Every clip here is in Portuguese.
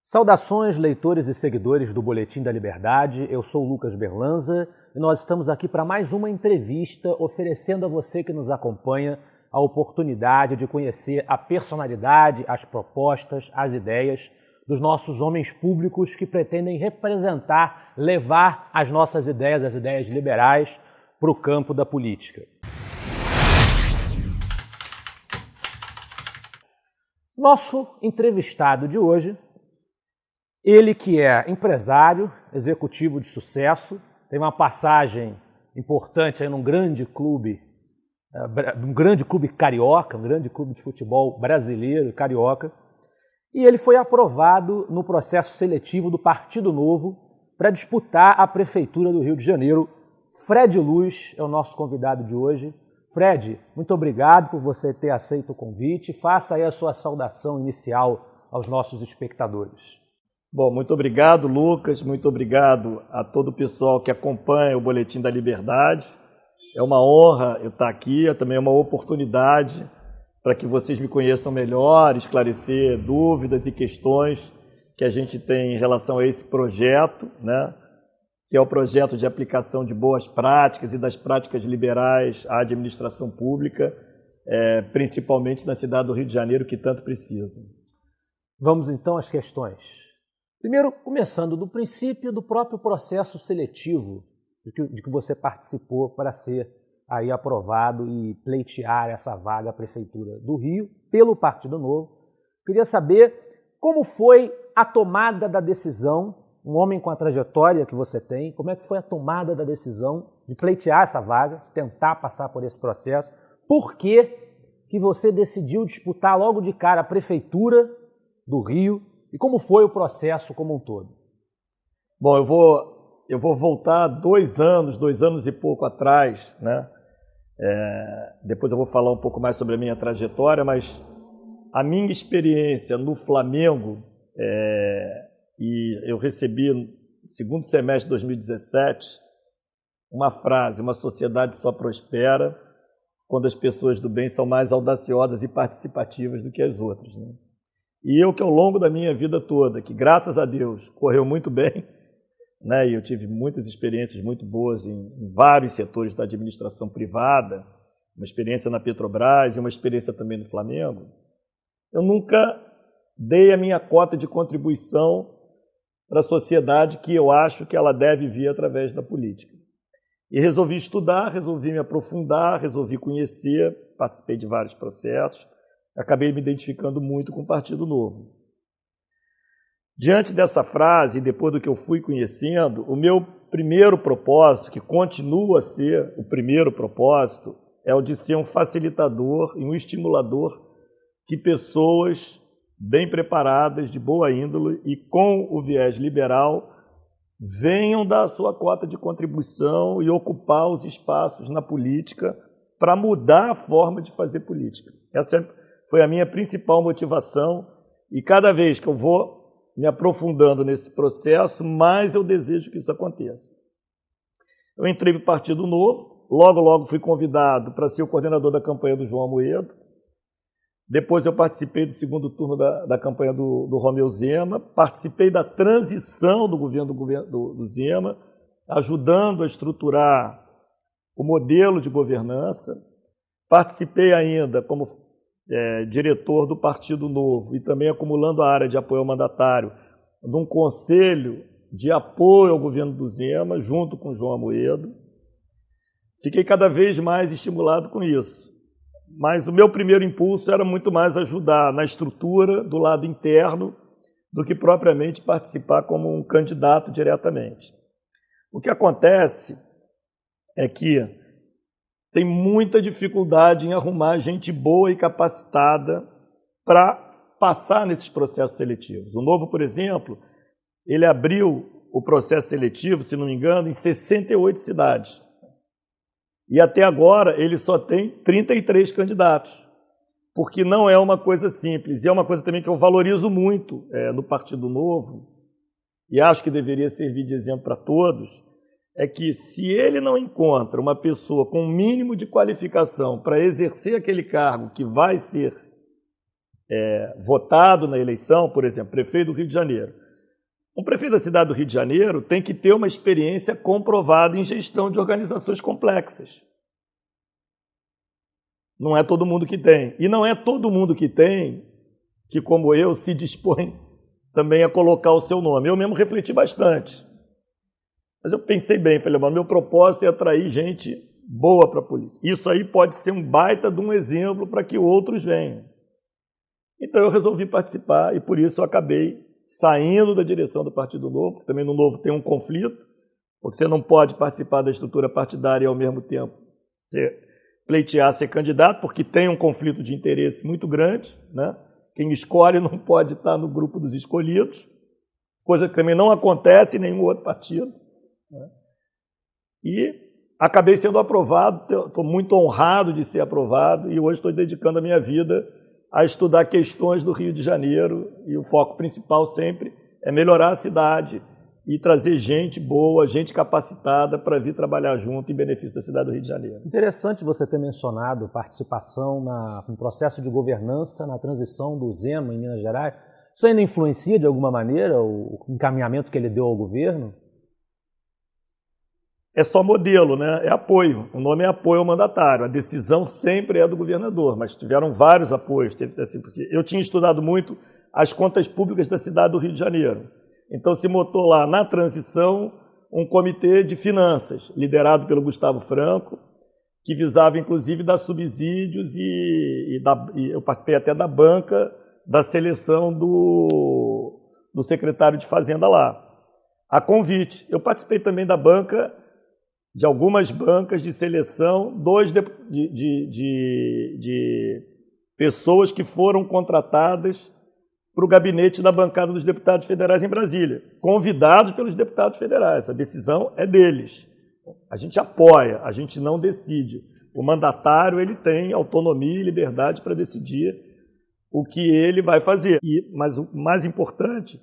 Saudações, leitores e seguidores do Boletim da Liberdade. Eu sou o Lucas Berlanza e nós estamos aqui para mais uma entrevista, oferecendo a você que nos acompanha a oportunidade de conhecer a personalidade, as propostas, as ideias dos nossos homens públicos que pretendem representar, levar as nossas ideias, as ideias liberais, para o campo da política. Nosso entrevistado de hoje, ele que é empresário, executivo de sucesso, tem uma passagem importante aí num grande clube carioca, um grande clube de futebol brasileiro, carioca, e ele foi aprovado no processo seletivo do Partido Novo para disputar a Prefeitura do Rio de Janeiro. Fred Luz é o nosso convidado de hoje. Fred, muito obrigado por você ter aceito o convite. Faça aí a sua saudação inicial aos nossos espectadores. Bom, muito obrigado, Lucas, muito obrigado a todo o pessoal que acompanha o Boletim da Liberdade. É uma honra eu estar aqui, é também uma oportunidade para que vocês me conheçam melhor, esclarecer dúvidas e questões que a gente tem em relação a esse projeto, né? Que é o projeto de aplicação de boas práticas e das práticas liberais à administração pública, principalmente na cidade do Rio de Janeiro, que tanto precisa. Vamos então às questões. Primeiro, começando do princípio do próprio processo seletivo de que você participou para ser aí aprovado e pleitear essa vaga à Prefeitura do Rio pelo Partido Novo. Queria saber como foi a tomada da decisão, um homem com a trajetória que você tem, como é que foi a tomada da decisão de pleitear essa vaga, tentar passar por esse processo? Por que você decidiu disputar logo de cara a Prefeitura do Rio? E como foi o processo como um todo? Bom, eu vou voltar 2 anos e pouco atrás, né? Depois eu vou falar um pouco mais sobre a minha trajetória, mas a minha experiência no Flamengo, e eu recebi no segundo semestre de 2017 uma frase: uma sociedade só prospera quando as pessoas do bem são mais audaciosas e participativas do que as outras, né? E eu que ao longo da minha vida toda, que graças a Deus correu muito bem, né, e eu tive muitas experiências muito boas em vários setores da administração privada, uma experiência na Petrobras e uma experiência também no Flamengo, eu nunca dei a minha cota de contribuição para a sociedade que eu acho que ela deve vir através da política. E resolvi estudar, resolvi me aprofundar, resolvi conhecer, participei de vários processos, acabei me identificando muito com o Partido Novo. Diante dessa frase, e depois do que eu fui conhecendo, o meu primeiro propósito, que continua a ser o primeiro propósito, é o de ser um facilitador e um estimulador que pessoas bem preparadas, de boa índole e com o viés liberal venham dar a sua cota de contribuição e ocupar os espaços na política para mudar a forma de fazer política. Essa foi a minha principal motivação e cada vez que eu vou me aprofundando nesse processo, mais eu desejo que isso aconteça. Eu entrei para o Partido Novo, logo fui convidado para ser o coordenador da campanha do João Amoedo. Depois eu participei do segundo turno da campanha do Romeu Zema, participei da transição do governo do Zema, ajudando a estruturar o modelo de governança. Participei ainda como diretor do Partido Novo e também acumulando a área de apoio ao mandatário de um conselho de apoio ao governo do Zema, junto com o João Amoedo. Fiquei cada vez mais estimulado com isso. Mas o meu primeiro impulso era muito mais ajudar na estrutura do lado interno do que propriamente participar como um candidato diretamente. O que acontece é que tem muita dificuldade em arrumar gente boa e capacitada para passar nesses processos seletivos. O Novo, por exemplo, ele abriu o processo seletivo, se não me engano, em 68 cidades. E até agora ele só tem 33 candidatos, porque não é uma coisa simples. E é uma coisa também que eu valorizo muito no Partido Novo, e acho que deveria servir de exemplo para todos, é que se ele não encontra uma pessoa com um mínimo de qualificação para exercer aquele cargo que vai ser votado na eleição, por exemplo, prefeito do Rio de Janeiro. Um prefeito da cidade do Rio de Janeiro tem que ter uma experiência comprovada em gestão de organizações complexas. Não é todo mundo que tem. E não é todo mundo que tem que, como eu, se dispõe também a colocar o seu nome. Eu mesmo refleti bastante. Mas eu pensei bem, falei, meu propósito é atrair gente boa para a política. Isso aí pode ser um baita de um exemplo para que outros venham. Então eu resolvi participar e por isso eu acabei saindo da direção do Partido Novo, porque também no Novo tem um conflito, porque você não pode participar da estrutura partidária e ao mesmo tempo pleitear ser candidato, porque tem um conflito de interesse muito grande, né? Quem escolhe não pode estar no grupo dos escolhidos, coisa que também não acontece em nenhum outro partido, né? E acabei sendo aprovado, estou muito honrado de ser aprovado e hoje estou dedicando a minha vida a estudar questões do Rio de Janeiro e o foco principal sempre é melhorar a cidade e trazer gente boa, gente capacitada para vir trabalhar junto em benefício da cidade do Rio de Janeiro. Interessante você ter mencionado participação no processo de governança, na transição do Zema em Minas Gerais. Isso ainda influencia de alguma maneira o encaminhamento que ele deu ao governo? É só modelo, né? É apoio. O nome é apoio ao mandatário. A decisão sempre é do governador, mas tiveram vários apoios. Eu tinha estudado muito as contas públicas da cidade do Rio de Janeiro. Então se montou lá, na transição, um comitê de finanças, liderado pelo Gustavo Franco, que visava, inclusive, dar subsídios e eu participei até da banca da seleção do secretário de Fazenda lá. A convite. Eu participei também da banca de algumas bancas de seleção de pessoas que foram contratadas para o gabinete da bancada dos deputados federais em Brasília, convidados pelos deputados federais. A decisão é deles. A gente apoia, a gente não decide. O mandatário ele tem autonomia e liberdade para decidir o que ele vai fazer. Mas o mais importante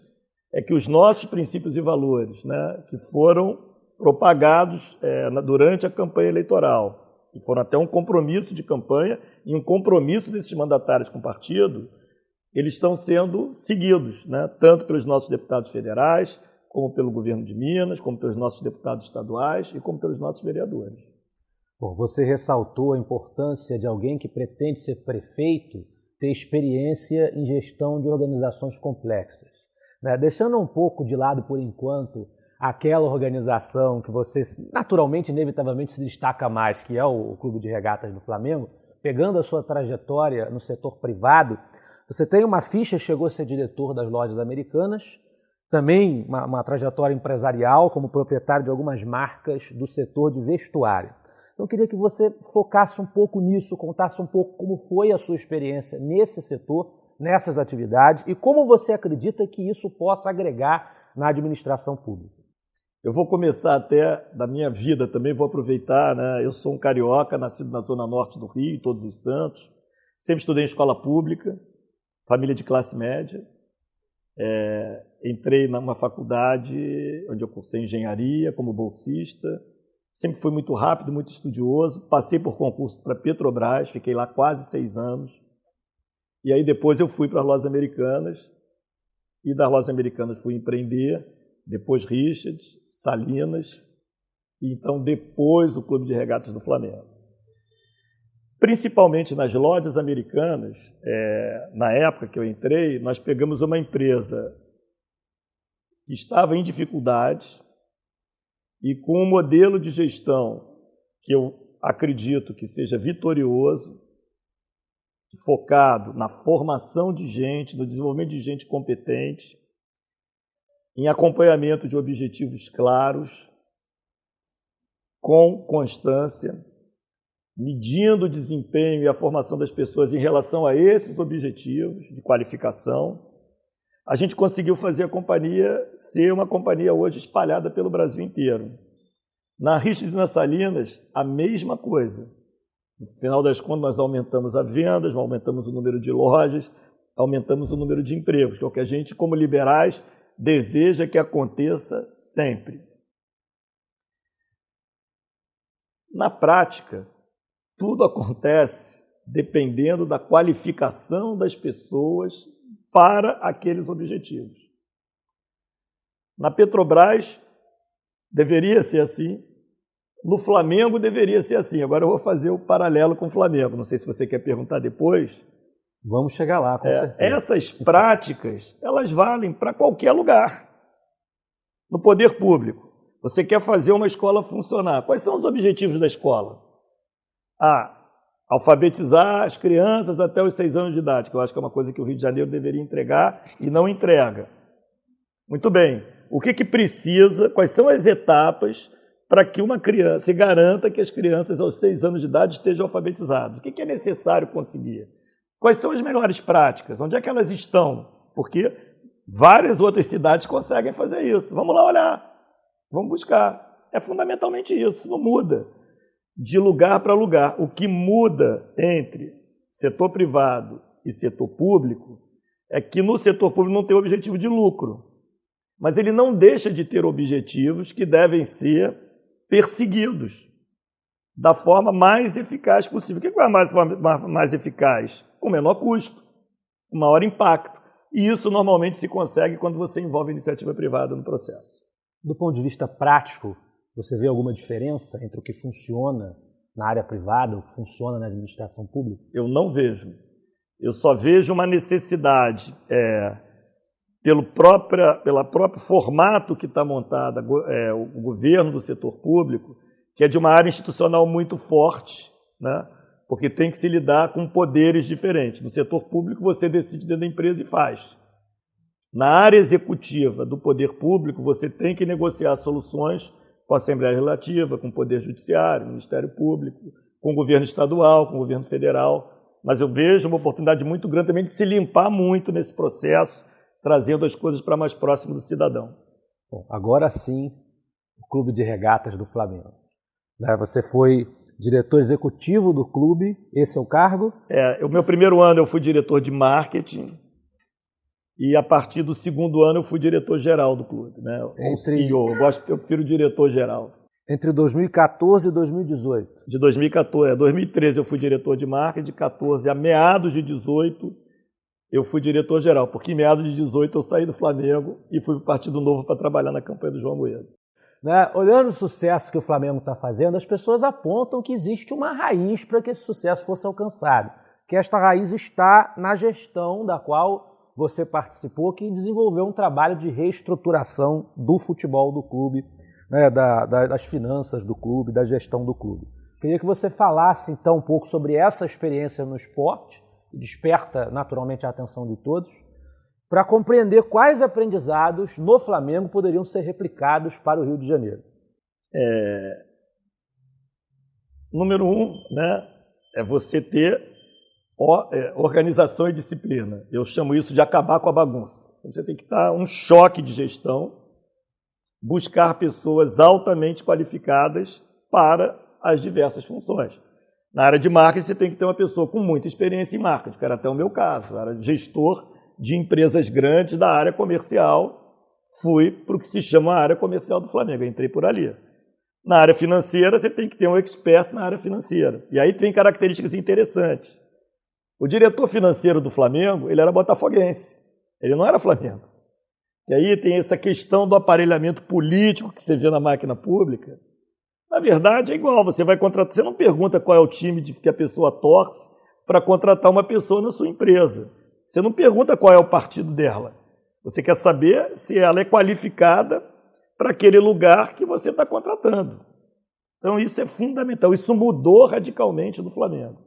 é que os nossos princípios e valores, né, que foram propagados durante a campanha eleitoral, e foram até um compromisso de campanha e um compromisso desses mandatários com o partido, eles estão sendo seguidos, né? Tanto pelos nossos deputados federais, como pelo governo de Minas, como pelos nossos deputados estaduais e como pelos nossos vereadores. Bom, você ressaltou a importância de alguém que pretende ser prefeito ter experiência em gestão de organizações complexas, né? Deixando um pouco de lado, por enquanto, aquela organização que você naturalmente, inevitavelmente se destaca mais, que é o Clube de Regatas do Flamengo, pegando a sua trajetória no setor privado, você tem uma ficha, chegou a ser diretor das Lojas Americanas, também uma trajetória empresarial como proprietário de algumas marcas do setor de vestuário. Então eu queria que você focasse um pouco nisso, contasse um pouco como foi a sua experiência nesse setor, nessas atividades e como você acredita que isso possa agregar na administração pública. Eu vou começar até da minha vida também, vou aproveitar, né? Eu sou um carioca, nascido na zona norte do Rio, em Todos os Santos, sempre estudei em escola pública, família de classe média, entrei numa faculdade onde eu cursei engenharia como bolsista, sempre fui muito rápido, muito estudioso, passei por concurso para Petrobras, fiquei lá quase 6 anos, e aí depois eu fui para as Lojas Americanas, e das Lojas Americanas fui empreender, depois Richards, Salinas, e então depois o Clube de Regatas do Flamengo. Principalmente nas Lojas Americanas, na época que eu entrei, nós pegamos uma empresa que estava em dificuldades e com um modelo de gestão que eu acredito que seja vitorioso, focado na formação de gente, no desenvolvimento de gente competente, em acompanhamento de objetivos claros, com constância, medindo o desempenho e a formação das pessoas em relação a esses objetivos de qualificação, a gente conseguiu fazer a companhia ser uma companhia hoje espalhada pelo Brasil inteiro. Na Richards e na Salinas, a mesma coisa. No final das contas, nós aumentamos as vendas, aumentamos o número de lojas, aumentamos o número de empregos, que é o que a gente, como liberais, deseja que aconteça sempre. Na prática, tudo acontece dependendo da qualificação das pessoas para aqueles objetivos. Na Petrobras, deveria ser assim. No Flamengo, deveria ser assim. Agora eu vou fazer o paralelo com o Flamengo. Não sei se você quer perguntar depois. Vamos chegar lá, com certeza. Essas práticas, elas valem para qualquer lugar. No poder público, você quer fazer uma escola funcionar. Quais são os objetivos da escola? Alfabetizar as crianças até os 6 anos de idade, que eu acho que é uma coisa que o Rio de Janeiro deveria entregar e não entrega. Muito bem. O que precisa, quais são as etapas para que uma criança, se garanta que as crianças aos 6 anos de idade estejam alfabetizadas? O que é necessário conseguir? Quais são as melhores práticas? Onde é que elas estão? Porque várias outras cidades conseguem fazer isso. Vamos lá olhar, vamos buscar. É fundamentalmente isso, não muda de lugar para lugar. O que muda entre setor privado e setor público é que no setor público não tem objetivo de lucro, mas ele não deixa de ter objetivos que devem ser perseguidos da forma mais eficaz possível. O que é mais eficaz? Com menor custo, com maior impacto. E isso normalmente se consegue quando você envolve a iniciativa privada no processo. Do ponto de vista prático, você vê alguma diferença entre o que funciona na área privada, o que funciona na administração pública? Eu não vejo. Eu só vejo uma necessidade, pelo próprio formato que está montado o governo do setor público, que é de uma área institucional muito forte, né? Porque tem que se lidar com poderes diferentes. No setor público, você decide dentro da empresa e faz. Na área executiva do poder público, você tem que negociar soluções com a Assembleia Legislativa, com o Poder Judiciário, Ministério Público, com o governo estadual, com o governo federal. Mas eu vejo uma oportunidade muito grande também de se limpar muito nesse processo, trazendo as coisas para mais próximo do cidadão. Bom, agora sim, o Clube de Regatas do Flamengo. Você foi diretor executivo do clube, esse é o cargo? O meu primeiro ano eu fui diretor de marketing e a partir do 2º ano eu fui diretor-geral do clube, né? Ou CEO, eu prefiro diretor-geral. Entre 2014 e 2018? De 2014, 2013 eu fui diretor de marketing, de 2014 a meados de 2018 eu fui diretor-geral, porque em meados de 2018 eu saí do Flamengo e fui para o Partido Novo para trabalhar na campanha do João Moedo. Olhando o sucesso que o Flamengo está fazendo, as pessoas apontam que existe uma raiz para que esse sucesso fosse alcançado, que esta raiz está na gestão da qual você participou, que desenvolveu um trabalho de reestruturação do futebol do clube, né, das finanças do clube, da gestão do clube. Queria que você falasse então um pouco sobre essa experiência no esporte, que desperta naturalmente a atenção de todos, para compreender quais aprendizados no Flamengo poderiam ser replicados para o Rio de Janeiro. Número 1, né, é você ter organização e disciplina. Eu chamo isso de acabar com a bagunça. Você tem que dar um choque de gestão, buscar pessoas altamente qualificadas para as diversas funções. Na área de marketing, você tem que ter uma pessoa com muita experiência em marketing, que era até o meu caso. Eu era gestor de empresas grandes da área comercial, fui para o que se chama a área comercial do Flamengo, eu entrei por ali. Na área financeira, você tem que ter um expert na área financeira. E aí tem características interessantes. O diretor financeiro do Flamengo, ele era botafoguense, ele não era Flamengo. E aí tem essa questão do aparelhamento político que você vê na máquina pública. Na verdade, é igual, você vai contratar, você não pergunta qual é o time que a pessoa torce para contratar uma pessoa na sua empresa. Você não pergunta qual é o partido dela. Você quer saber se ela é qualificada para aquele lugar que você está contratando. Então, isso é fundamental. Isso mudou radicalmente no Flamengo.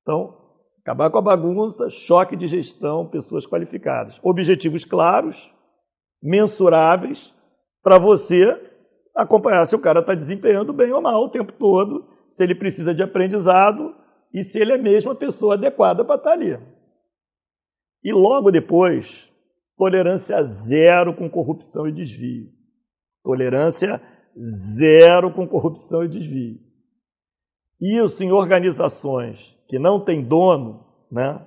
Então, acabar com a bagunça, choque de gestão, pessoas qualificadas. Objetivos claros, mensuráveis, para você acompanhar se o cara está desempenhando bem ou mal o tempo todo, se ele precisa de aprendizado e se ele é mesmo a pessoa adequada para estar ali. E logo depois, tolerância zero com corrupção e desvio. Tolerância zero com corrupção e desvio. Isso em organizações que não têm dono, né?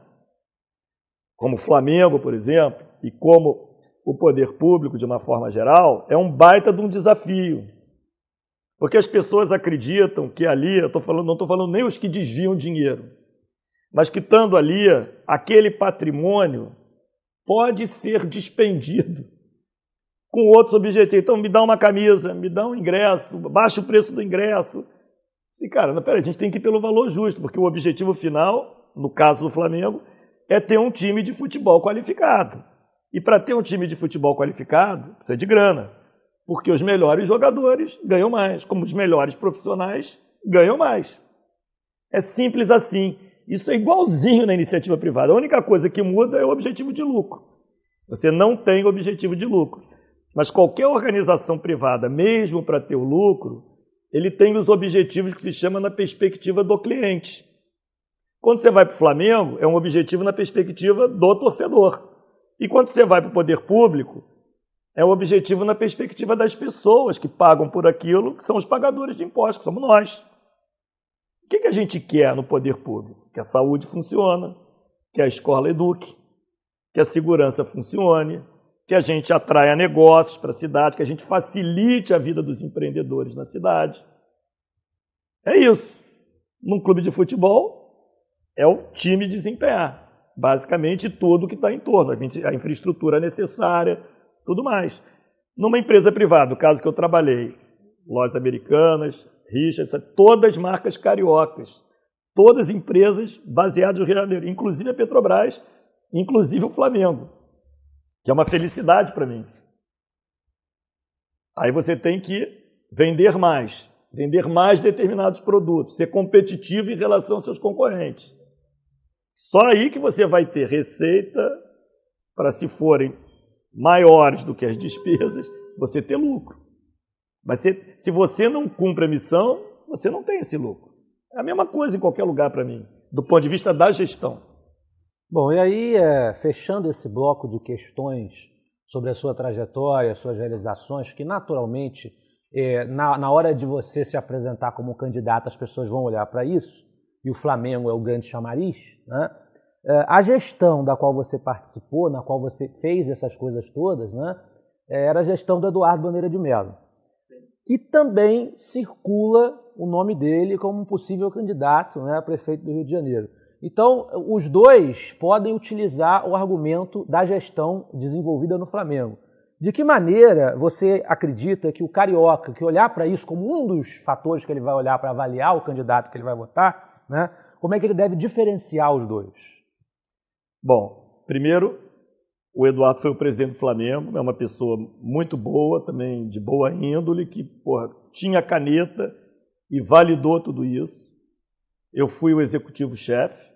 Como o Flamengo, por exemplo, e como o poder público de uma forma geral, é um baita de um desafio. Porque as pessoas acreditam que ali, não estou falando nem os que desviam dinheiro, mas que, estando ali, aquele patrimônio pode ser despendido com outros objetivos. Então, me dá uma camisa, me dá um ingresso, baixa o preço do ingresso. E, cara, não, peraí, a gente tem que ir pelo valor justo, porque o objetivo final, no caso do Flamengo, é ter um time de futebol qualificado. E para ter um time de futebol qualificado, precisa de grana, porque os melhores jogadores ganham mais, como os melhores profissionais ganham mais. É simples assim. Isso é igualzinho na iniciativa privada. A única coisa que muda é o objetivo de lucro. Você não tem objetivo de lucro. Mas qualquer organização privada, mesmo para ter o lucro, ele tem os objetivos que se chama na perspectiva do cliente. Quando você vai para o Flamengo, é um objetivo na perspectiva do torcedor. E quando você vai para o poder público, é um objetivo na perspectiva das pessoas que pagam por aquilo, que são os pagadores de impostos, que somos nós. O que a gente quer no poder público? Que a saúde funcione, que a escola eduque, que a segurança funcione, que a gente atraia negócios para a cidade, que a gente facilite a vida dos empreendedores na cidade. É isso. Num clube de futebol, é o time desempenhar. Basicamente, tudo que está em torno, a infraestrutura necessária, tudo mais. Numa empresa privada, no caso que eu trabalhei, Lojas Americanas, Richard, todas marcas cariocas, todas empresas baseadas no Rio de Janeiro, inclusive a Petrobras, inclusive o Flamengo, que é uma felicidade para mim. Aí você tem que vender mais determinados produtos, ser competitivo em relação aos seus concorrentes. Só aí que você vai ter receita para, se forem maiores do que as despesas, você ter lucro. Mas se você não cumpre a missão, você não tem esse lucro. É a mesma coisa em qualquer lugar para mim, do ponto de vista da gestão. Bom, e aí, fechando esse bloco de questões sobre a sua trajetória, suas realizações, que naturalmente, na hora de você se apresentar como candidato, as pessoas vão olhar para isso, e o Flamengo é o grande chamariz, né? A gestão da qual você participou, na qual você fez essas coisas todas, né, era a gestão do Eduardo Bandeira de Mello, que também circula o nome dele como um possível candidato, né, a prefeito do Rio de Janeiro. Então, os dois podem utilizar o argumento da gestão desenvolvida no Flamengo. De que maneira você acredita que o carioca, que olhar para isso como um dos fatores que ele vai olhar para avaliar o candidato que ele vai votar, né, como é que ele deve diferenciar os dois? Bom, primeiro, o Eduardo foi o presidente do Flamengo, é uma pessoa muito boa, também de boa índole, que tinha caneta e validou tudo isso. Eu fui o executivo-chefe,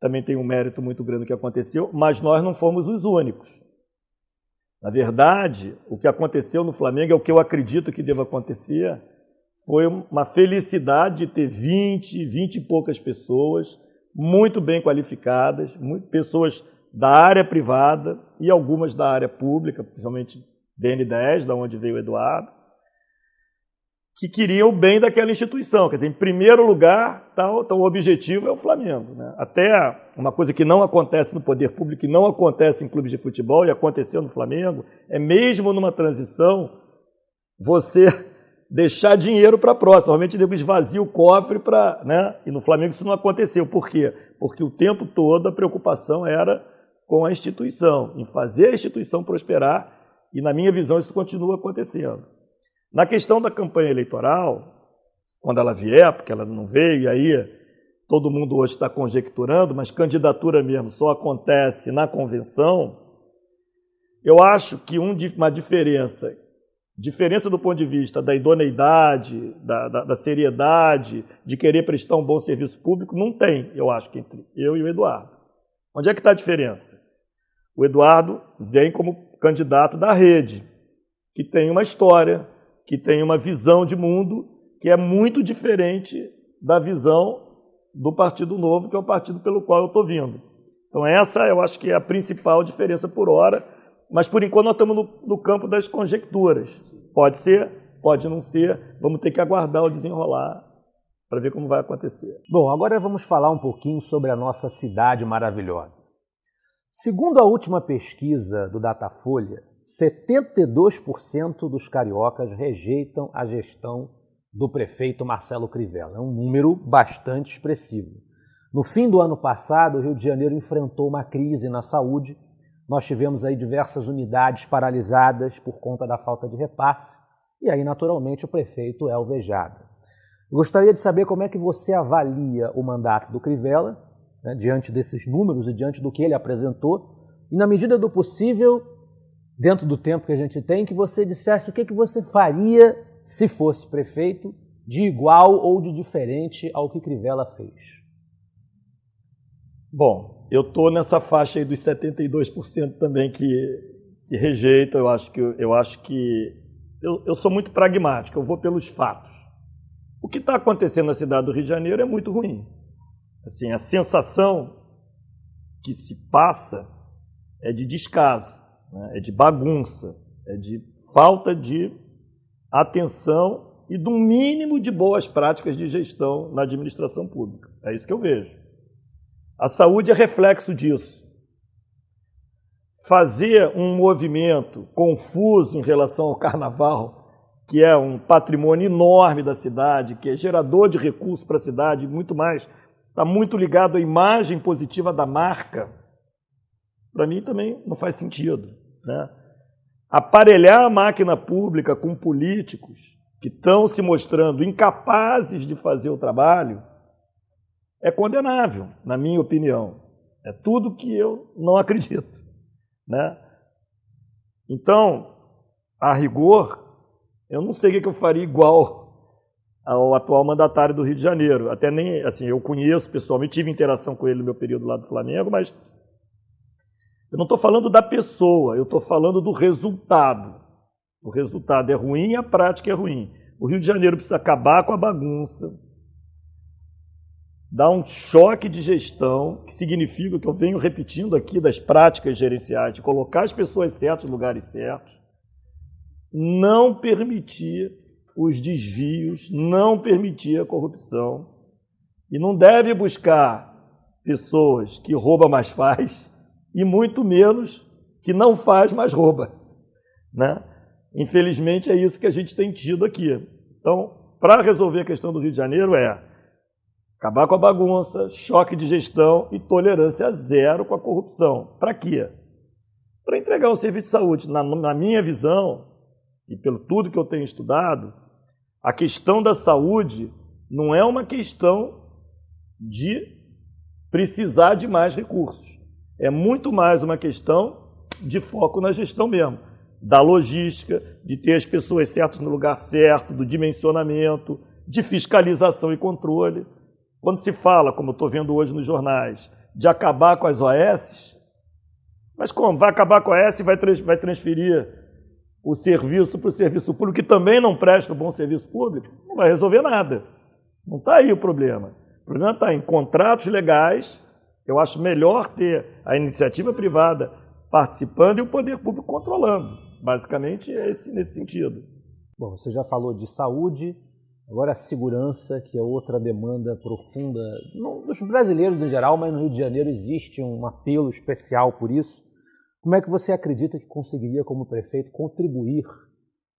também tem um mérito muito grande no que aconteceu, mas nós não fomos os únicos. Na verdade, o que aconteceu no Flamengo é o que eu acredito que deva acontecer, foi uma felicidade de ter 20 e poucas pessoas, muito bem qualificadas, pessoas da área privada e algumas da área pública, principalmente BN10, da onde veio o Eduardo, que queriam o bem daquela instituição. Quer dizer, em primeiro lugar, o objetivo é o Flamengo, né? Até uma coisa que não acontece no poder público, que não acontece em clubes de futebol, e aconteceu no Flamengo, é mesmo numa transição, você deixar dinheiro para a próxima. Normalmente ele esvazia o cofre para, né? E no Flamengo isso não aconteceu. Por quê? Porque o tempo todo a preocupação era com a instituição, em fazer a instituição prosperar, e na minha visão isso continua acontecendo. Na questão da campanha eleitoral, quando ela vier, porque ela não veio, e aí todo mundo hoje está conjecturando, mas candidatura mesmo só acontece na convenção, eu acho que uma diferença do ponto de vista da idoneidade, da seriedade, de querer prestar um bom serviço público, não tem, eu acho, que entre eu e o Eduardo. Onde é que está a diferença? O Eduardo vem como candidato da rede, que tem uma história, que tem uma visão de mundo que é muito diferente da visão do Partido Novo, que é o partido pelo qual eu estou vindo. Então essa eu acho que é a principal diferença por hora, mas por enquanto nós estamos no campo das conjecturas. Pode ser, pode não ser, vamos ter que aguardar o desenrolar para ver como vai acontecer. Bom, agora vamos falar um pouquinho sobre a nossa cidade maravilhosa. Segundo a última pesquisa do Datafolha, 72% dos cariocas rejeitam a gestão do prefeito Marcelo Crivella. É um número bastante expressivo. No fim do ano passado, o Rio de Janeiro enfrentou uma crise na saúde. Nós tivemos aí diversas unidades paralisadas por conta da falta de repasse e aí, naturalmente, o prefeito é alvejado. Eu gostaria de saber como é que você avalia o mandato do Crivella, né, diante desses números e diante do que ele apresentou, e na medida do possível, dentro do tempo que a gente tem, que você dissesse o que você faria se fosse prefeito, de igual ou de diferente ao que Crivella fez. Bom, eu estou nessa faixa aí dos 72% também que rejeita. Eu sou muito pragmático, eu vou pelos fatos. O que está acontecendo na cidade do Rio de Janeiro é muito ruim. Assim, a sensação que se passa é de descaso, né? É de bagunça, é de falta de atenção e de um mínimo de boas práticas de gestão na administração pública. É isso que eu vejo. A saúde é reflexo disso. Fazer um movimento confuso em relação ao carnaval, que é um patrimônio enorme da cidade, que é gerador de recursos para a cidade, muito mais, está muito ligado à imagem positiva da marca, para mim também não faz sentido, né? Aparelhar a máquina pública com políticos que estão se mostrando incapazes de fazer o trabalho é condenável, na minha opinião. É tudo que eu não acredito, né? Então, a rigor, eu não sei o que eu faria igual ao atual mandatário do Rio de Janeiro. Até nem, assim, eu conheço pessoalmente, tive interação com ele no meu período lá do Flamengo, mas eu não estou falando da pessoa, eu estou falando do resultado. O resultado é ruim e a prática é ruim. O Rio de Janeiro precisa acabar com a bagunça, dar um choque de gestão, que significa o que eu venho repetindo aqui das práticas gerenciais, de colocar as pessoas certas nos lugares certos, não permitir os desvios, não permitir a corrupção, e não deve buscar pessoas que rouba mais faz, e muito menos que não faz mais rouba, né? Infelizmente é isso que a gente tem tido aqui. Então, para resolver a questão do Rio de Janeiro acabar com a bagunça, choque de gestão e tolerância zero com a corrupção. Para quê? Para entregar um serviço de saúde. Na minha visão, e pelo tudo que eu tenho estudado, a questão da saúde não é uma questão de precisar de mais recursos. É muito mais uma questão de foco na gestão mesmo, da logística, de ter as pessoas certas no lugar certo, do dimensionamento, de fiscalização e controle. Quando se fala, como eu estou vendo hoje nos jornais, de acabar com as OS, mas como? Vai acabar com a OS e vai transferir o serviço para o serviço público, que também não presta um bom serviço público? Não vai resolver nada. Não está aí o problema. O problema está em contratos legais. Eu acho melhor ter a iniciativa privada participando e o poder público controlando. Basicamente é nesse sentido. Bom, você já falou de saúde, agora a segurança, que é outra demanda profunda, não dos brasileiros em geral, mas no Rio de Janeiro existe um apelo especial por isso. Como é que você acredita que conseguiria, como prefeito, contribuir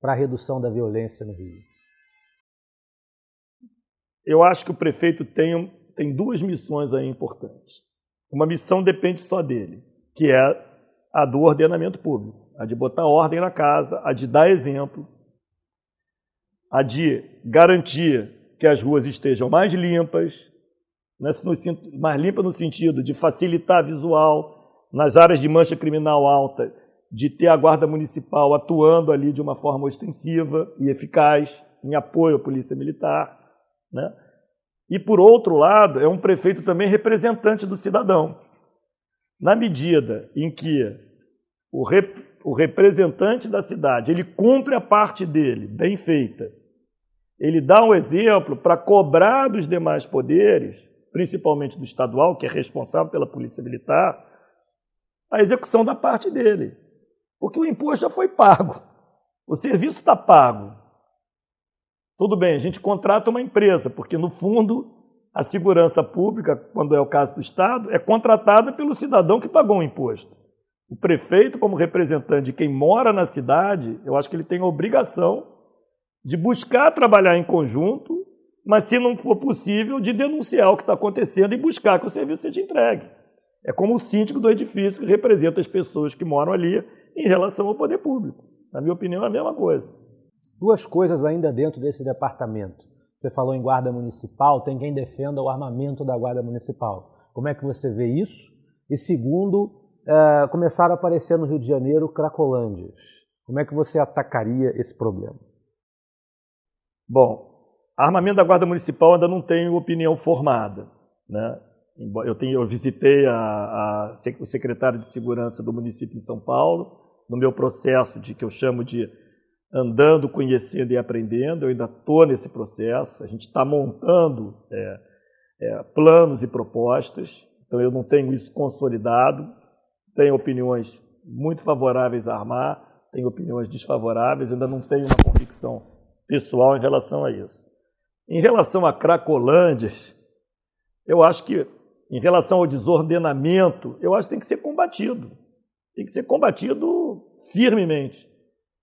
para a redução da violência no Rio? Eu acho que o prefeito tem duas missões aí importantes. Uma missão depende só dele, que é a do ordenamento público, a de botar ordem na casa, a de dar exemplo, a de garantir que as ruas estejam mais limpas, mais limpas no sentido de facilitar visual, nas áreas de mancha criminal alta, de ter a Guarda Municipal atuando ali de uma forma ostensiva e eficaz, em apoio à Polícia Militar, né? E, por outro lado, é um prefeito também representante do cidadão. Na medida em que o representante da cidade ele cumpre a parte dele, bem feita, ele dá um exemplo para cobrar dos demais poderes, principalmente do estadual, que é responsável pela Polícia Militar, a execução da parte dele. Porque o imposto já foi pago, o serviço está pago. Tudo bem, a gente contrata uma empresa, porque, no fundo, a segurança pública, quando é o caso do Estado, é contratada pelo cidadão que pagou o imposto. O prefeito, como representante de quem mora na cidade, eu acho que ele tem a obrigação de buscar trabalhar em conjunto mas se não for possível, de denunciar o que está acontecendo e buscar que o serviço seja entregue. É como o síndico do edifício que representa as pessoas que moram ali em relação ao poder público. Na minha opinião, é a mesma coisa. Duas coisas ainda dentro desse departamento. Você falou em guarda municipal, tem quem defenda o armamento da guarda municipal. Como é que você vê isso? E segundo, começaram a aparecer no Rio de Janeiro cracolândias. Como é que você atacaria esse problema? Bom, armamento da guarda municipal ainda não tenho opinião formada, né? Eu visitei o secretário de Segurança do município de São Paulo, no meu processo que eu chamo de andando, conhecendo e aprendendo. Eu ainda estou nesse processo. A gente está montando planos e propostas, então eu não tenho isso consolidado. Tenho opiniões muito favoráveis a armar, tenho opiniões desfavoráveis, ainda não tenho uma convicção pessoal em relação a isso. Em relação a cracolândias, eu acho que, em relação ao desordenamento, eu acho que tem que ser combatido. Tem que ser combatido firmemente.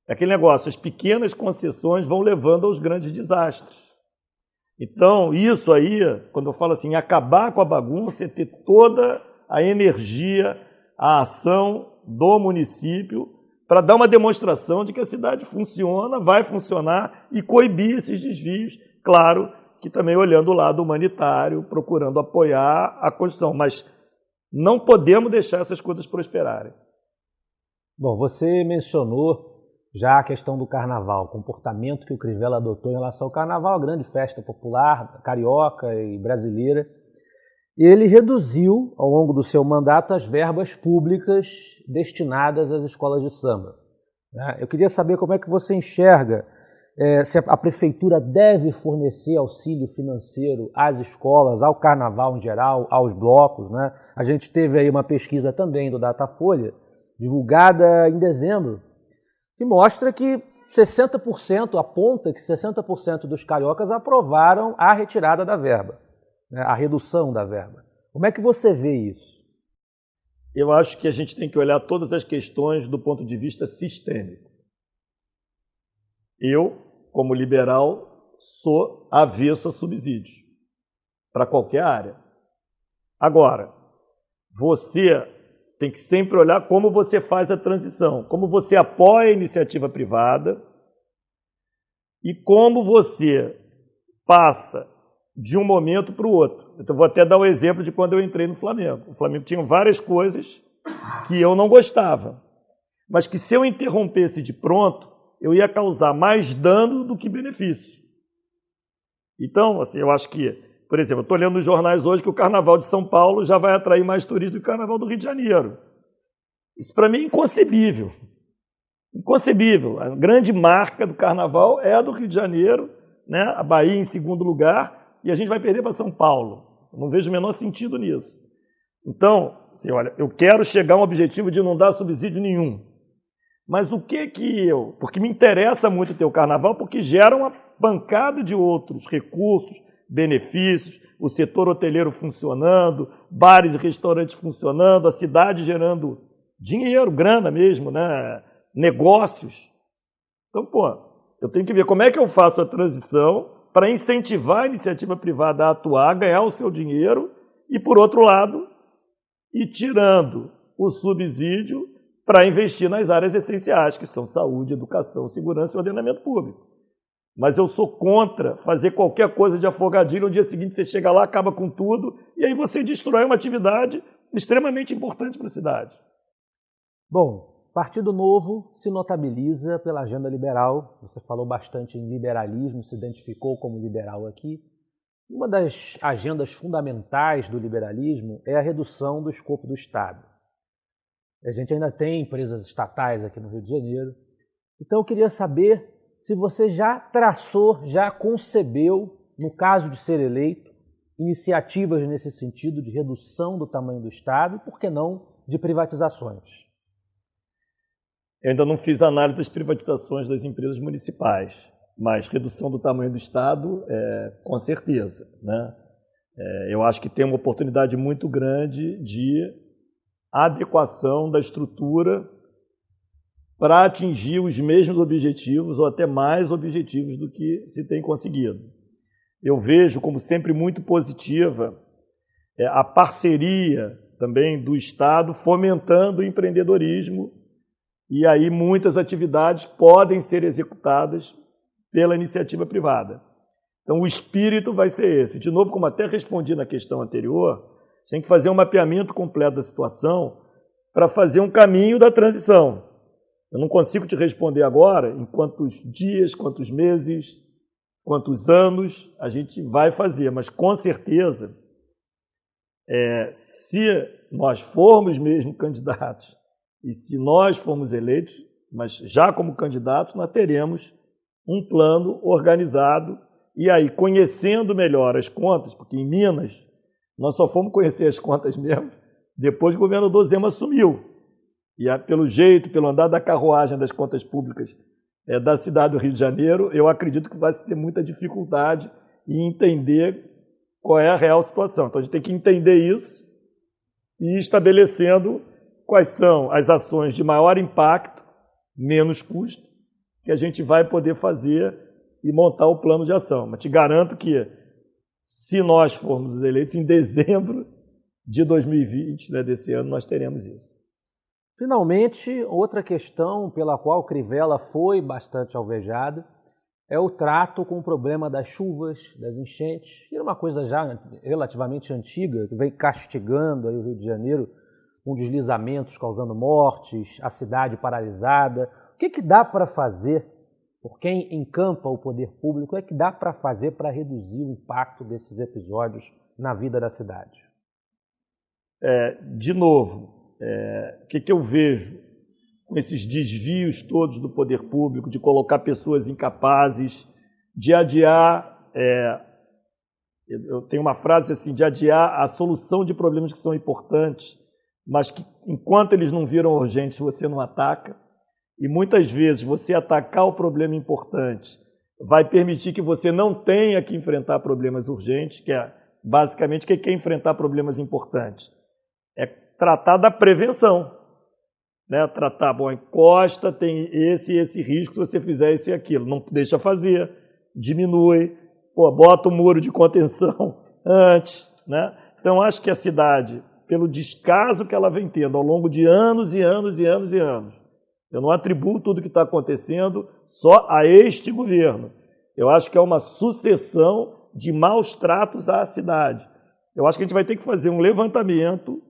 É aquele negócio, as pequenas concessões vão levando aos grandes desastres. Então, isso aí, quando eu falo assim, acabar com a bagunça, é ter toda a energia, a ação do município para dar uma demonstração de que a cidade funciona, vai funcionar e coibir esses desvios, claro, que também olhando o lado humanitário, procurando apoiar a construção, mas não podemos deixar essas coisas prosperarem. Bom, você mencionou já a questão do carnaval, o comportamento que o Crivella adotou em relação ao carnaval, a grande festa popular, carioca e brasileira. Ele reduziu, ao longo do seu mandato, as verbas públicas destinadas às escolas de samba. Eu queria saber como é que você enxerga se a prefeitura deve fornecer auxílio financeiro às escolas, ao carnaval em geral, aos blocos, né? A gente teve aí uma pesquisa também do Datafolha, divulgada em dezembro, que mostra que 60%, aponta que 60% dos cariocas aprovaram a retirada da verba, né? A redução da verba. Como é que você vê isso? Eu acho que a gente tem que olhar todas as questões do ponto de vista sistêmico. Eu, como liberal, sou avesso a subsídios para qualquer área. Agora, você tem que sempre olhar como você faz a transição, como você apoia a iniciativa privada e como você passa de um momento para o outro. Então, vou até dar o exemplo de quando eu entrei no Flamengo. O Flamengo tinha várias coisas que eu não gostava, mas que se eu interrompesse de pronto, eu ia causar mais dano do que benefício. Então, assim, eu acho que, por exemplo, eu estou lendo nos jornais hoje que o Carnaval de São Paulo já vai atrair mais turistas do que o Carnaval do Rio de Janeiro. Isso para mim é inconcebível. Inconcebível. A grande marca do Carnaval é a do Rio de Janeiro, né? A Bahia em segundo lugar, e a gente vai perder para São Paulo. Eu não vejo o menor sentido nisso. Então, assim, olha, eu quero chegar a um objetivo de não dar subsídio nenhum. Mas o que eu... Porque me interessa muito ter o Carnaval, porque gera uma pancada de outros recursos, benefícios, o setor hoteleiro funcionando, bares e restaurantes funcionando, a cidade gerando dinheiro, grana mesmo, né? Negócios. Então, eu tenho que ver como é que eu faço a transição para incentivar a iniciativa privada a atuar, ganhar o seu dinheiro e, por outro lado, ir tirando o subsídio para investir nas áreas essenciais, que são saúde, educação, segurança e ordenamento público. Mas eu sou contra fazer qualquer coisa de afogadilho, no dia seguinte você chega lá, acaba com tudo, e aí você destrói uma atividade extremamente importante para a cidade. Bom, Partido Novo se notabiliza pela agenda liberal. Você falou bastante em liberalismo, se identificou como liberal aqui. Uma das agendas fundamentais do liberalismo é a redução do escopo do Estado. A gente ainda tem empresas estatais aqui no Rio de Janeiro. Então eu queria saber se você já traçou, já concebeu, no caso de ser eleito, iniciativas nesse sentido de redução do tamanho do Estado e, por que não, de privatizações. Eu ainda não fiz análise das privatizações das empresas municipais, mas redução do tamanho do Estado, com certeza, né? Eu acho que tem uma oportunidade muito grande de adequação da estrutura para atingir os mesmos objetivos ou até mais objetivos do que se tem conseguido. eu vejo como sempre muito positiva a parceria também do Estado fomentando o empreendedorismo, e aí muitas atividades podem ser executadas pela iniciativa privada. Então o espírito vai ser esse. De novo, como até respondi na questão anterior, tem que fazer um mapeamento completo da situação para fazer um caminho da transição. Eu não consigo te responder agora em quantos dias, quantos meses, quantos anos a gente vai fazer, mas com certeza, se nós formos mesmo candidatos e se nós formos eleitos, mas já como candidatos, nós teremos um plano organizado e aí, conhecendo melhor as contas, porque em Minas nós só fomos conhecer as contas mesmo depois que o governador Zema assumiu. E pelo jeito, pelo andar da carruagem das contas públicas da cidade do Rio de Janeiro, eu acredito que vai ter muita dificuldade em entender qual é a real situação. Então a gente tem que entender isso e ir estabelecendo quais são as ações de maior impacto, menos custo, que a gente vai poder fazer e montar o plano de ação. Mas te garanto que, se nós formos eleitos em dezembro de 2020, desse ano, nós teremos isso. Finalmente, outra questão pela qual Crivella foi bastante alvejado é o trato com o problema das chuvas, das enchentes. E é uma coisa já relativamente antiga, que vem castigando aí o Rio de Janeiro, com deslizamentos causando mortes, a cidade paralisada. O que dá para fazer, por quem encampa o poder público, que dá para fazer para reduzir o impacto desses episódios na vida da cidade? De novo, o que eu vejo com esses desvios todos do poder público, de colocar pessoas incapazes, de adiar, eu tenho uma frase assim, de adiar a solução de problemas que são importantes, mas que enquanto eles não viram urgentes, você não ataca. E muitas vezes você atacar o problema importante vai permitir que você não tenha que enfrentar problemas urgentes, que é basicamente o que é enfrentar problemas importantes. É tratar da prevenção. Né? Tratar, bom, a encosta tem esse e esse risco se você fizer isso e aquilo. Não deixa fazer, diminui, bota o muro de contenção antes. Né? Então, acho que a cidade, pelo descaso que ela vem tendo ao longo de anos e anos e anos e anos, eu não atribuo tudo que está acontecendo só a este governo. Eu acho que é uma sucessão de maus tratos à cidade. Eu acho que a gente vai ter que fazer um levantamento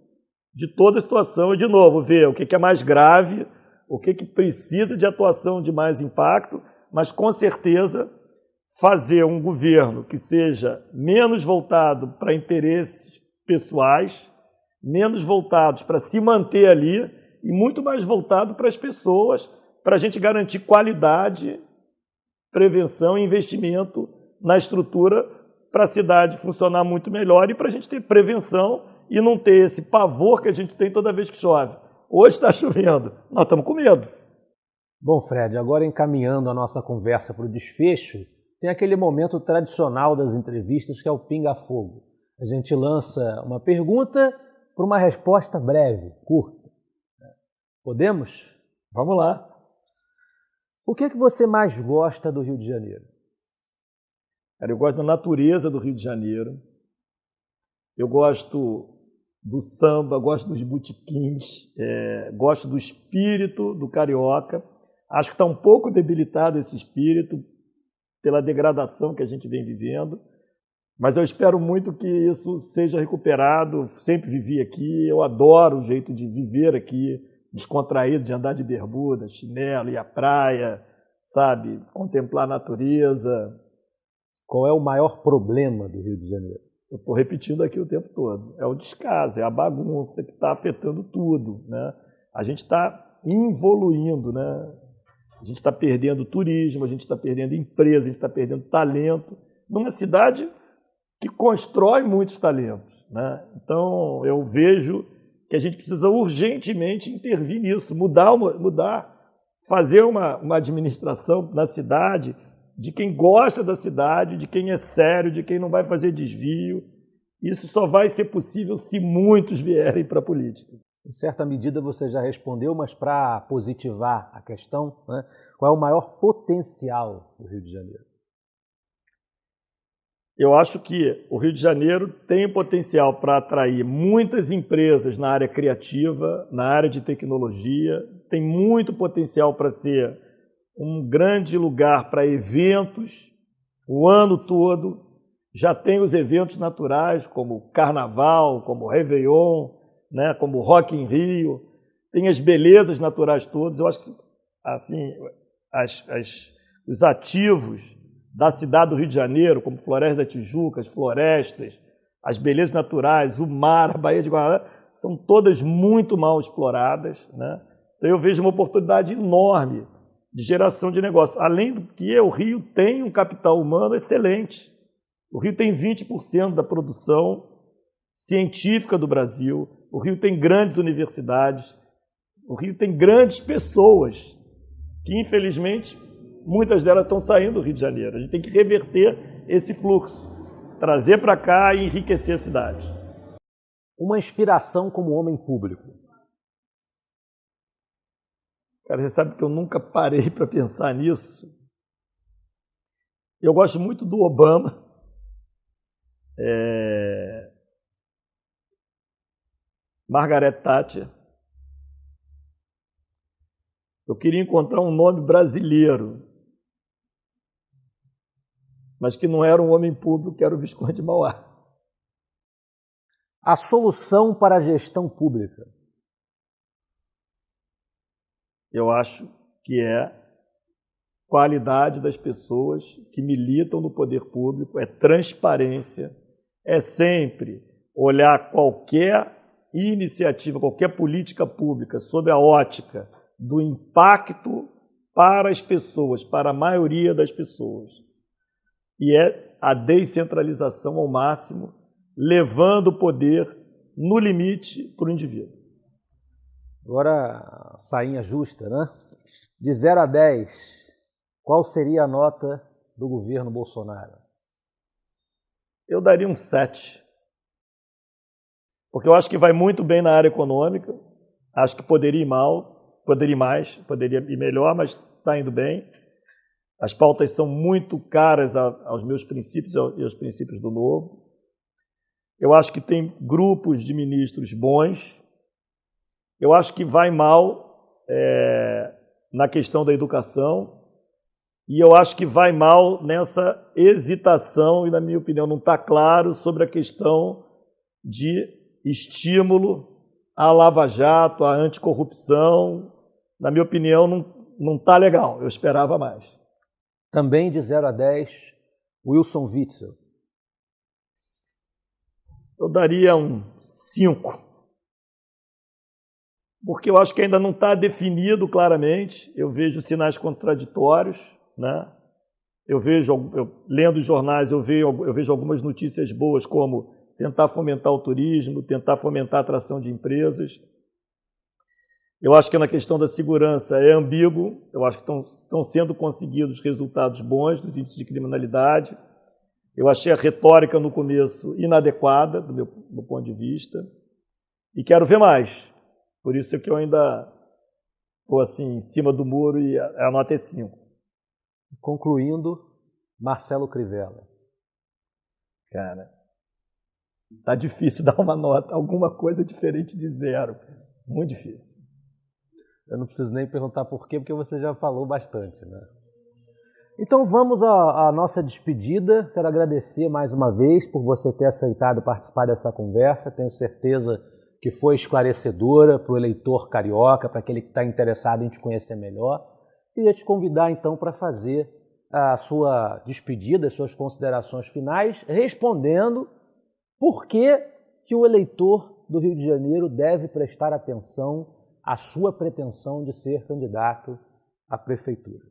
de toda a situação e, de novo, ver o que é mais grave, o que precisa de atuação de mais impacto, mas, com certeza, fazer um governo que seja menos voltado para interesses pessoais, menos voltados para se manter ali e muito mais voltado para as pessoas, para a gente garantir qualidade, prevenção e investimento na estrutura para a cidade funcionar muito melhor e para a gente ter prevenção e não ter esse pavor que a gente tem toda vez que chove. Hoje está chovendo, nós estamos com medo. Bom, Fred, agora encaminhando a nossa conversa para o desfecho, tem aquele momento tradicional das entrevistas que é o pinga-fogo. A gente lança uma pergunta para uma resposta breve, curta. Podemos? Vamos lá. O que você mais gosta do Rio de Janeiro? Cara, eu gosto da natureza do Rio de Janeiro. Eu gosto do samba, gosto dos botequins, gosto do espírito do carioca. Acho que está um pouco debilitado esse espírito pela degradação que a gente vem vivendo, mas eu espero muito que isso seja recuperado. Sempre vivi aqui, eu adoro o jeito de viver aqui, descontraído, de andar de bermuda, chinelo, ir à praia, sabe, contemplar a natureza. Qual é o maior problema do Rio de Janeiro? Eu estou repetindo aqui o tempo todo. É o descaso, é a bagunça que está afetando tudo. Né? A gente está involuindo, né? A gente está perdendo turismo, a gente está perdendo empresa, a gente está perdendo talento, numa cidade que constrói muitos talentos. Né? Então, eu vejo que a gente precisa urgentemente intervir nisso, mudar, fazer uma administração na cidade de quem gosta da cidade, de quem é sério, de quem não vai fazer desvio. Isso só vai ser possível se muitos vierem para a política. Em certa medida você já respondeu, mas para positivar a questão, né, qual é o maior potencial do Rio de Janeiro? Eu acho que o Rio de Janeiro tem potencial para atrair muitas empresas na área criativa, na área de tecnologia, tem muito potencial para ser um grande lugar para eventos o ano todo. Já tem os eventos naturais, como Carnaval, como Réveillon, né, como Rock in Rio, tem as belezas naturais todas. Eu acho que assim, os ativos da cidade do Rio de Janeiro, como Floresta da Tijuca, as florestas, as belezas naturais, o mar, a Baía de Guanabara, são todas muito mal exploradas, né? Então eu vejo uma oportunidade enorme de geração de negócios. Além do que o Rio tem um capital humano excelente. O Rio tem 20% da produção científica do Brasil, o Rio tem grandes universidades, o Rio tem grandes pessoas que, infelizmente, muitas delas estão saindo do Rio de Janeiro. A gente tem que reverter esse fluxo, trazer para cá e enriquecer a cidade. Uma inspiração como homem público. Cara, você sabe que eu nunca parei para pensar nisso. Eu gosto muito do Obama. Margaret Thatcher. Eu queria encontrar um nome brasileiro, mas que não era um homem público, que era o Visconde de Mauá. A solução para a gestão pública. Eu acho que é qualidade das pessoas que militam no poder público, é transparência, é sempre olhar qualquer iniciativa, qualquer política pública sob a ótica do impacto para as pessoas, para a maioria das pessoas. E é a descentralização ao máximo, levando o poder no limite para o indivíduo. Agora, sainha justa, né? De 0 a 10, qual seria a nota do governo Bolsonaro? Eu daria um 7. Porque eu acho que vai muito bem na área econômica, acho que poderia ir mal, poderia ir mais, poderia ir melhor, mas está indo bem. As pautas são muito caras aos meus princípios e aos princípios do Novo. Eu acho que tem grupos de ministros bons. Eu acho que vai mal na questão da educação. E eu acho que vai mal nessa hesitação, e na minha opinião não está claro, sobre a questão de estímulo à Lava Jato, à anticorrupção. Na minha opinião, não está legal. Eu esperava mais. Também de 0 a 10, Wilson Witzel. Eu daria um 5. Porque eu acho que ainda não está definido claramente. Eu vejo sinais contraditórios, né? Lendo os jornais, eu vejo algumas notícias boas, como tentar fomentar o turismo, tentar fomentar a atração de empresas. Eu acho que na questão da segurança é ambíguo. Eu acho que estão sendo conseguidos resultados bons dos índices de criminalidade. Eu achei a retórica no começo inadequada, do meu ponto de vista, e quero ver mais. Por isso é que eu ainda estou assim, em cima do muro e a nota é 5. Concluindo, Marcelo Crivella. Cara, tá difícil dar uma nota, alguma coisa diferente de 0. Muito difícil. Eu não preciso nem perguntar por quê, porque você já falou bastante, né? Então vamos à nossa despedida. Quero agradecer mais uma vez por você ter aceitado participar dessa conversa. Tenho certeza que foi esclarecedora para o eleitor carioca, para aquele que está interessado em te conhecer melhor. Queria te convidar então para fazer a sua despedida, as suas considerações finais, respondendo por que o eleitor do Rio de Janeiro deve prestar atenção à sua pretensão de ser candidato à prefeitura.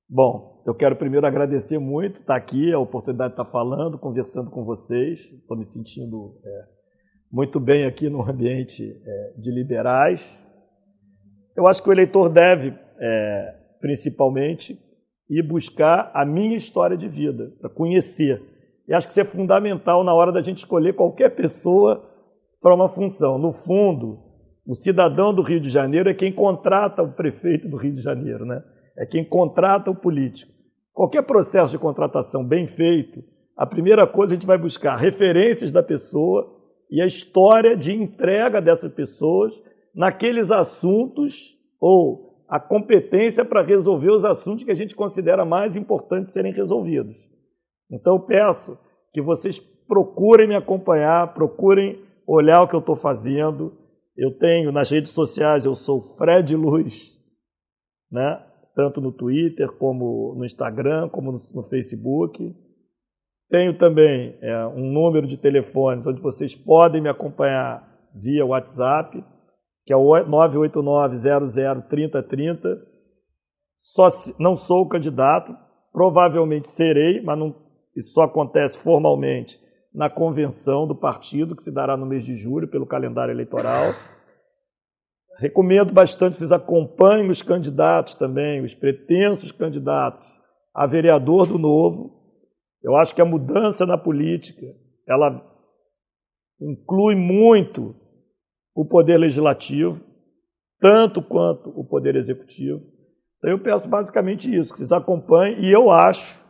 Bom, eu quero primeiro agradecer muito estar aqui, a oportunidade de estar falando, conversando com vocês. Estou me sentindo muito bem aqui no ambiente de liberais. Eu acho que o eleitor deve, principalmente, ir buscar a minha história de vida, para conhecer. E acho que isso é fundamental na hora da gente escolher qualquer pessoa para uma função. No fundo, o cidadão do Rio de Janeiro é quem contrata o prefeito do Rio de Janeiro, né? É quem contrata o político. Qualquer processo de contratação bem feito, a primeira coisa a gente vai buscar referências da pessoa e a história de entrega dessas pessoas naqueles assuntos ou a competência para resolver os assuntos que a gente considera mais importantes serem resolvidos. Então, eu peço que vocês procurem me acompanhar, procurem olhar o que eu estou fazendo. Eu tenho nas redes sociais, eu sou Fred Luz, né? Tanto no Twitter, como no Instagram, como no Facebook. Tenho também um número de telefones onde vocês podem me acompanhar via WhatsApp, que é o 989-00-3030. Não sou candidato, provavelmente serei, mas isso só acontece formalmente na convenção do partido, que se dará no mês de julho, pelo calendário eleitoral. Recomendo bastante que vocês acompanhem os candidatos também, os pretensos candidatos a vereador do Novo. Eu acho que a mudança na política, ela inclui muito o poder legislativo, tanto quanto o poder executivo. Então eu peço basicamente isso, que vocês acompanhem, e eu acho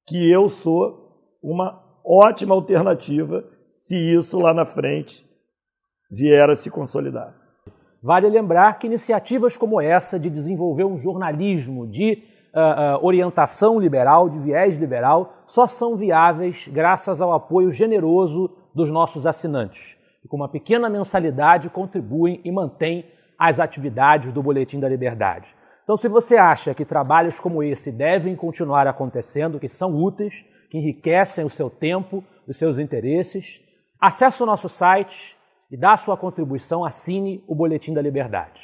que eu sou uma ótima alternativa se isso lá na frente vier a se consolidar. Vale lembrar que iniciativas como essa de desenvolver um jornalismo de orientação liberal, de viés liberal, só são viáveis graças ao apoio generoso dos nossos assinantes, que com uma pequena mensalidade contribuem e mantêm as atividades do Boletim da Liberdade. Então, se você acha que trabalhos como esse devem continuar acontecendo, que são úteis, que enriquecem o seu tempo, os seus interesses, acesse o nosso site e dá a sua contribuição, assine o Boletim da Liberdade.